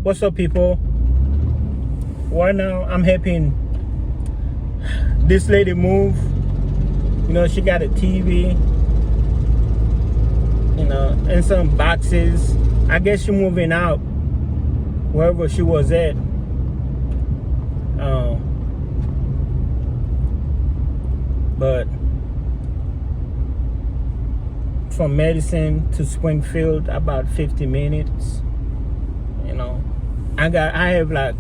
What's up, people? Right now, I'm helping this lady move. You know, she got a TV, you know, and some boxes. I guess she moving out wherever she was at. But from Madison to Springfield, about 50 minutes. You know, I have like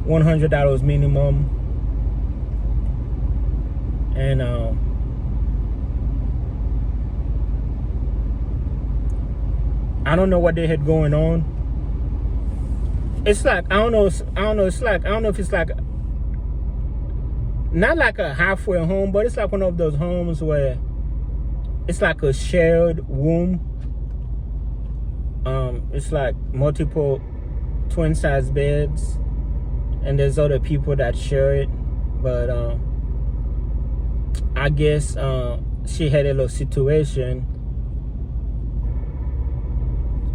$100 minimum, and I don't know what they had going on. It's like I don't know. It's like I don't know if it's like not like a halfway home, but it's like one of those homes where it's like a shared room. It's like multiple twin size beds, and there's other people that share it. But I guess she had a little situation.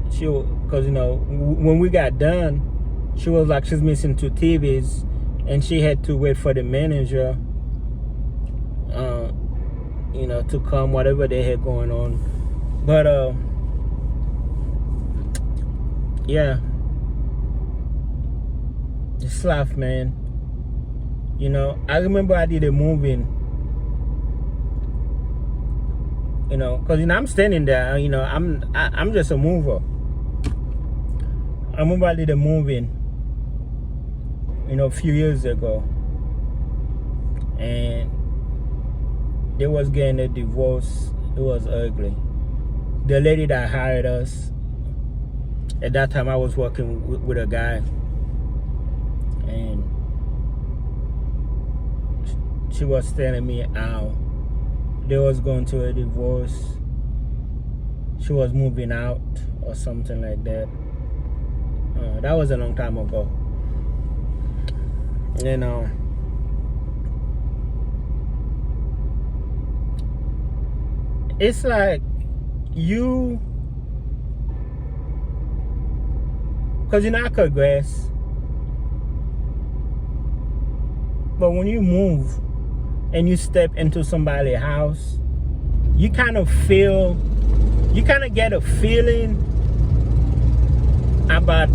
Because you know, when we got done, she was like she's missing 2 TVs, and she had to wait for the manager, you know, to come, whatever they had going on. But yeah, it's life, man. You know, I remember I did a moving, you know, because you know I'm standing there, you know, I'm just a mover. I remember I did a moving, you know, a few years ago, and they was getting a divorce. It was ugly. The lady that hired us, at that time I was working with a guy, and she was telling me how they was going to a divorce. She was moving out or something like that. That was a long time ago. You know, it's like you, because you know I cut grass, but when you move and you step into somebody's house, you kind of get a feeling about,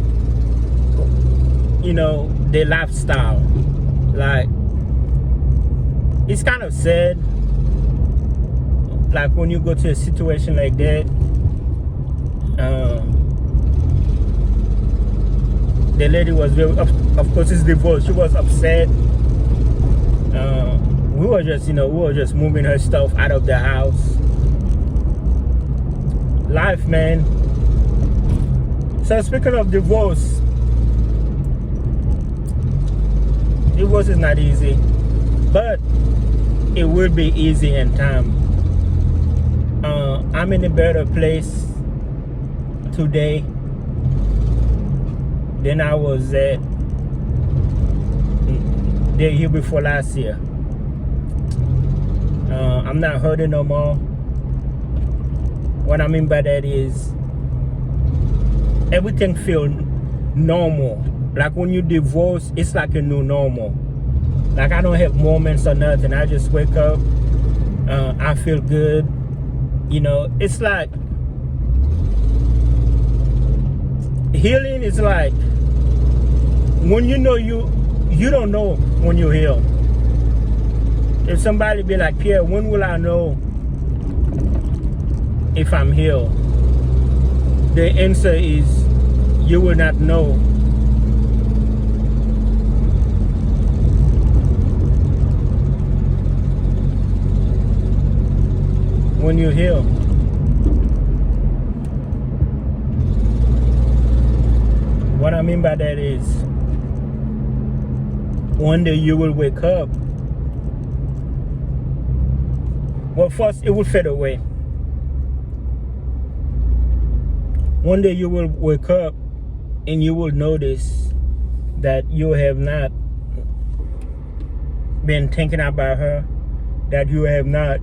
you know, their lifestyle. Like, it's kind of sad, like when you go to a situation like that. The lady was very, of course it's divorce, she was upset. We were just moving her stuff out of the house. Life, man. So speaking of divorce is not easy, but it will be easy in time. I'm in a better place today than I was at the year before last year. I'm not hurting no more. What I mean by that is everything feels normal. Like when you divorce, it's like a new normal. Like I don't have moments or nothing. I just wake up, I feel good. You know, it's like healing is like when you know you don't know when you heal. If somebody be like, Pierre, when will I know if I'm healed? The answer is you will not know. When you heal. What I mean by that is one day you will wake up. Well, first it will fade away. One day you will wake up and you will notice that you have not been thinking about her, that you have not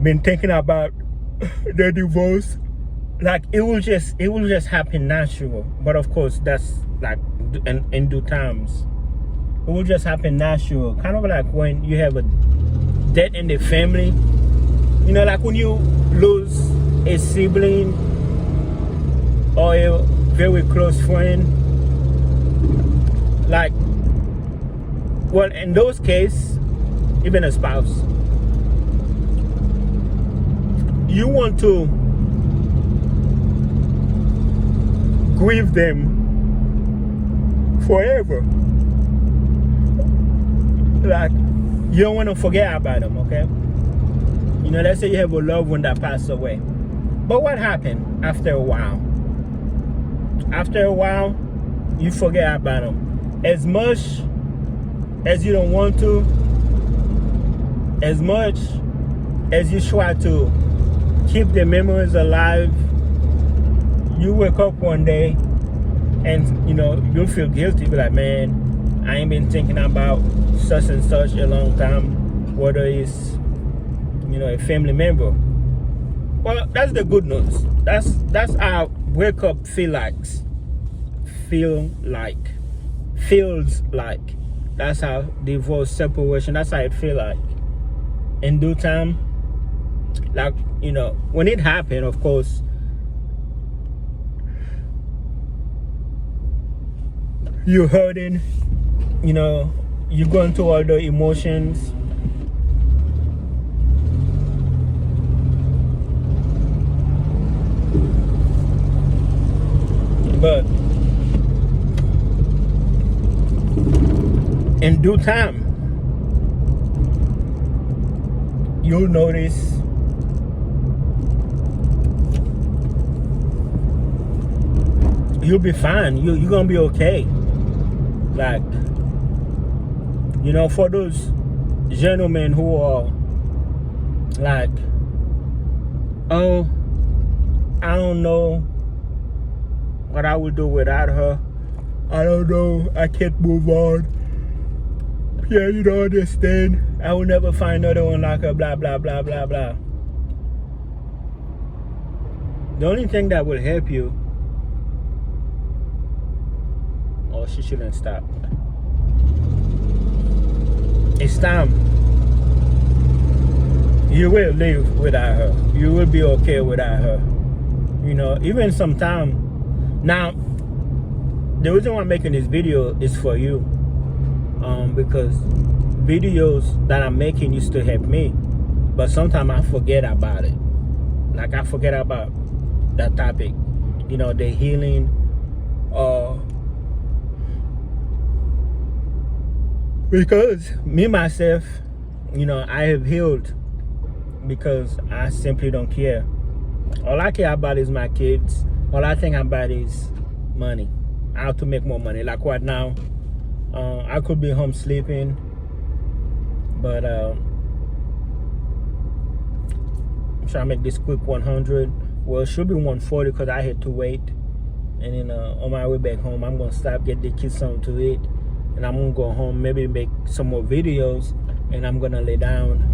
been thinking about the divorce, like it will just happen natural. But of course, that's like in due times. It will just happen natural. Kind of like when you have a death in the family. You know, like when you lose a sibling or a very close friend. Like, well, in those cases, even a spouse, you want to grieve them forever. Like, you don't want to forget about them, okay? You know, let's say you have a loved one that passed away. But what happened after a while? After a while, you forget about them. As much as you don't want to, as much as you try to keep the memories alive, you wake up one day and, you know, you'll feel guilty. Be like, man, I ain't been thinking about such and such a long time, whether it's, you know, a family member. Well, that's the good news. That's how wake up feels like. That's how divorce, separation, that's how it feel like. In due time, like, you know, when it happened, of course, you're hurting, you know, you're going through all the emotions. But in due time, you'll notice you'll be fine. You're gonna be okay. Like, you know, for those gentlemen who are like, oh, I don't know what I would do without her. I don't know. I can't move on. Yeah, you don't understand. I will never find another one like her, blah, blah, blah, blah, blah. The only thing that will help you, oh, she shouldn't stop. It's time. You will live without her. You will be okay without her. You know, even sometime. Now, the reason why I'm making this video is for you. Because videos that I'm making used to help me. But sometimes I forget about it. Like, I forget about that topic. You know, the healing. Because me, myself, you know, I have healed because I simply don't care. All I care about is my kids. All I think about is money. How to make more money. Like right now, I could be home sleeping, but I'm trying to make this quick 100. Well, it should be 140 because I had to wait. And then on my way back home, I'm gonna stop, get the kids something to eat, and I'm gonna go home, maybe make some more videos, and I'm gonna lay down,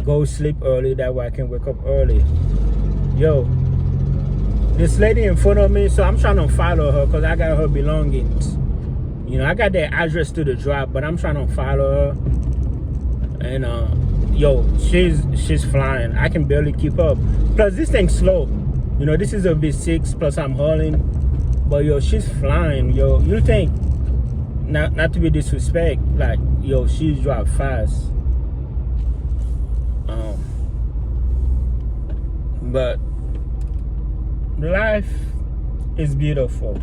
go sleep early, that way I can wake up early. Yo, this lady in front of me, so I'm trying to follow her because I got her belongings. You know, I got the address to the drop, but I'm trying to follow her. And yo, she's flying. I can barely keep up. Plus this thing's slow. You know, this is a V6, plus I'm hauling. But yo, she's flying. Yo, you think, not to be disrespect, like, yo, she's drive fast. But life is beautiful.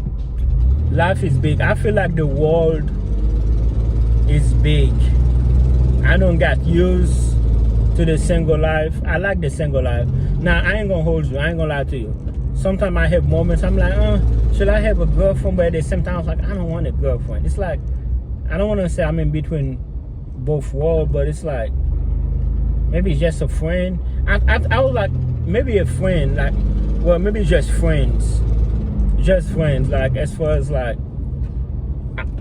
Life is big. I feel like the world is big. I don't got used to the single life. I like the single life. Now, I ain't gonna hold you. I ain't gonna lie to you. Sometimes I have moments, I'm like, should I have a girlfriend? But at the same time, I was like, I don't want a girlfriend. It's like, I don't want to say I'm in between both worlds, but it's like, maybe it's just a friend. I was like, maybe a friend, like, well, maybe just friends. Just friends, like, as far as like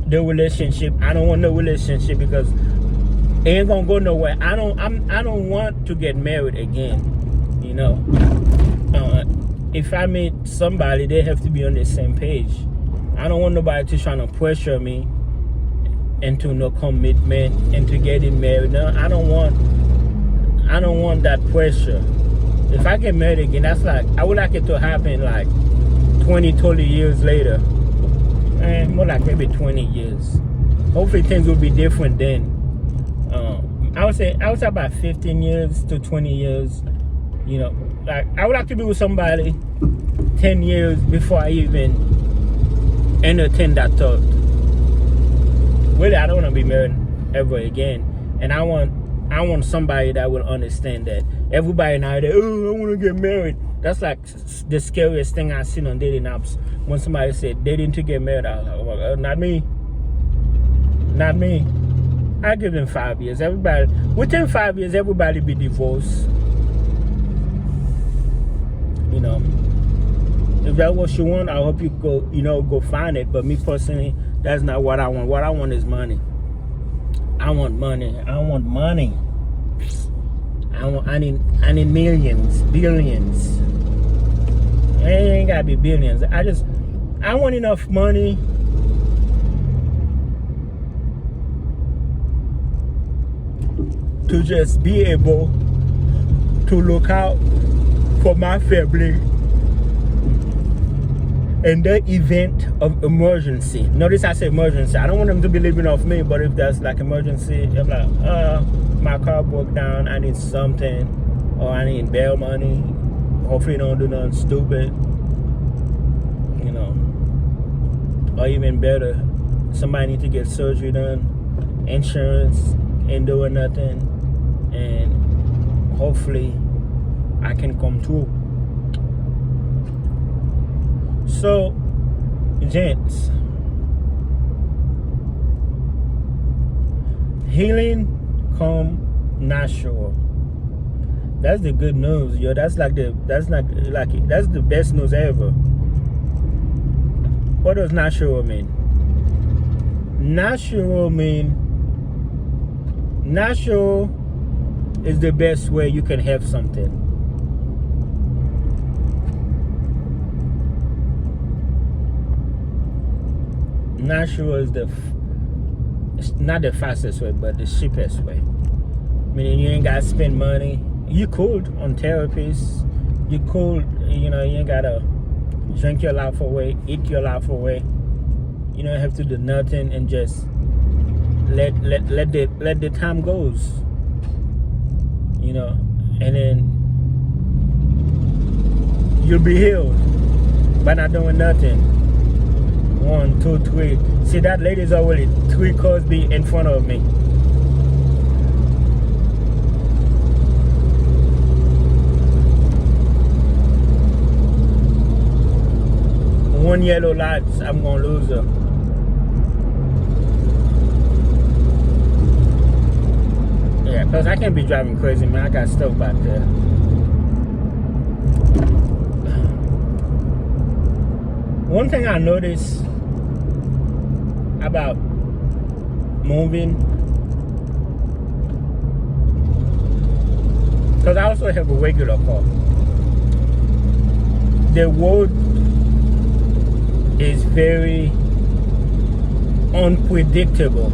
the relationship, I don't want no relationship because it ain't gonna go nowhere. I don't want to get married again, you know. if I meet somebody, they have to be on the same page. I don't want nobody to try to pressure me into no commitment, into getting married. No, I don't want that pressure. If I get married again, that's like, I would like it to happen like 20, 30 years later. And more like maybe 20 years. Hopefully things will be different then. I would say about 15 years to 20 years. You know, like I would like to be with somebody 10 years before I even entertain that thought. Really, I don't want to be married ever again. And I want somebody that will understand that. Everybody nowadays, oh, I want to get married. That's like the scariest thing I've seen on dating apps. When somebody said dating to get married, I was like, oh my God, not me. Not me. I give them 5 years. Everybody, within 5 years, everybody be divorced. You know, if that's what you want, I hope you go find it. But me personally, that's not what I want. What I want is money. I want money. I want money. I need millions, billions. It ain't gotta be billions. I want enough money to just be able to look out for my family in the event of emergency. Notice I say emergency. I don't want them to be living off me, but if there's like emergency, I'm like, my car broke down, I need something, or I need bail money. Hopefully don't do nothing stupid, you know. Or even better, somebody need to get surgery done, insurance ain't doing nothing, and hopefully I can come through. So, gents, healing come natural. That's the good news, yo. That's the best news ever. What does natural mean? Natural is the best way you can have something. Natural is it's not the fastest way, but the cheapest way. Meaning you ain't gotta spend money. You could on therapists. You could, you ain't gotta drink your life away, eat your life away. You don't have to do nothing and just let the time goes. And then you'll be healed by not doing nothing. 1, 2, 3. See, that lady's already 3 cars in front of me. One yellow light, I'm gonna lose her. Yeah, because I can't be driving crazy, man. I got stuff back there. One thing I noticed about moving, because I also have a regular car, the road is very unpredictable.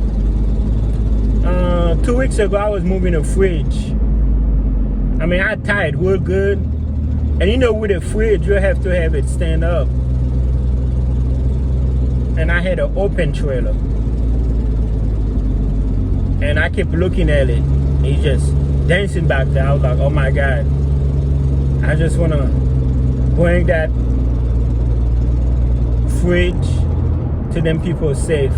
2 weeks ago, I was moving a fridge. I mean, I tied real good. And with a fridge, you have to have it stand up. And I had an open trailer. And I kept looking at it. He's just dancing back there. I was like, oh my God. I just want to bring that fridge to them people safe.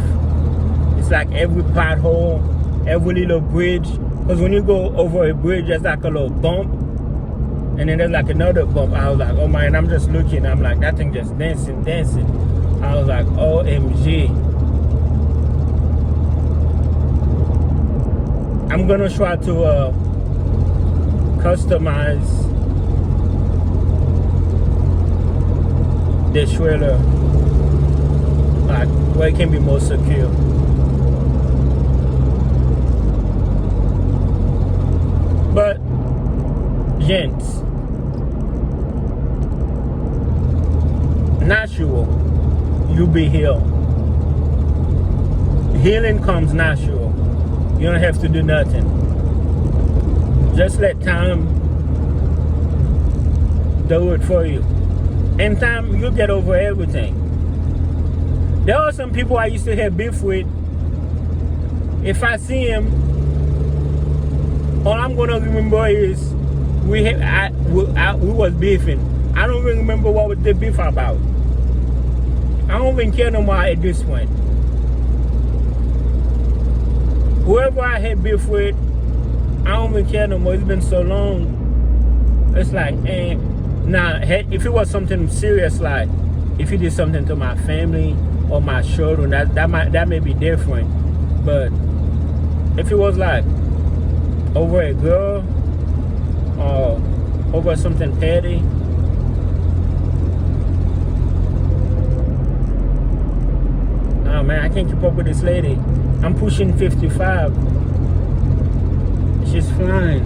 It's like every pothole, every little bridge. Because when you go over a bridge, there's like a little bump. And then there's like another bump. I was like, oh my, and I'm just looking. I'm like, that thing just dancing. I was like, OMG. I'm gonna try to customize the trailer, like where it can be more secure. But gents, natural, you'll be healed. Healing comes natural. You don't have to do nothing. Just let time do it for you. In time, you'll get over everything. There are some people I used to have beef with. If I see him, all I'm gonna remember is we was beefing. I don't even remember what was the beef about. I don't even care no more at this point. Whoever I had beef with, I don't even care no more. It's been so long. It's like, nah, if it was something serious, like if he did something to my family or my children, that may be different. But if it was like over a girl or over something petty, oh man, I can't keep up with this lady. I'm pushing 55. She's flying.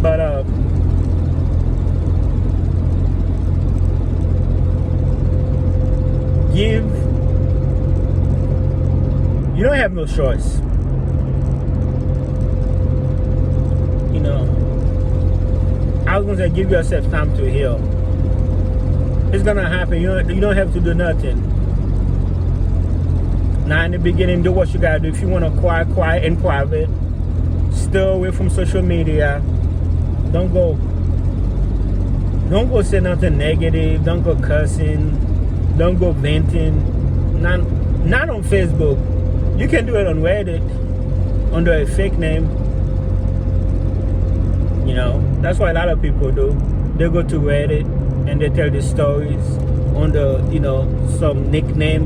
But you don't have no choice. You know, I was gonna say, give yourself time to heal. It's gonna happen. You don't have to do nothing. Now in the beginning, do what you gotta do. If you wanna quiet in private, stay away from social media. Don't go say nothing negative. Don't go cussing. Don't go venting. Not on Facebook. You can do it on Reddit under a fake name. You know, that's what a lot of people do. They go to Reddit and they tell the stories under, you know, some nickname.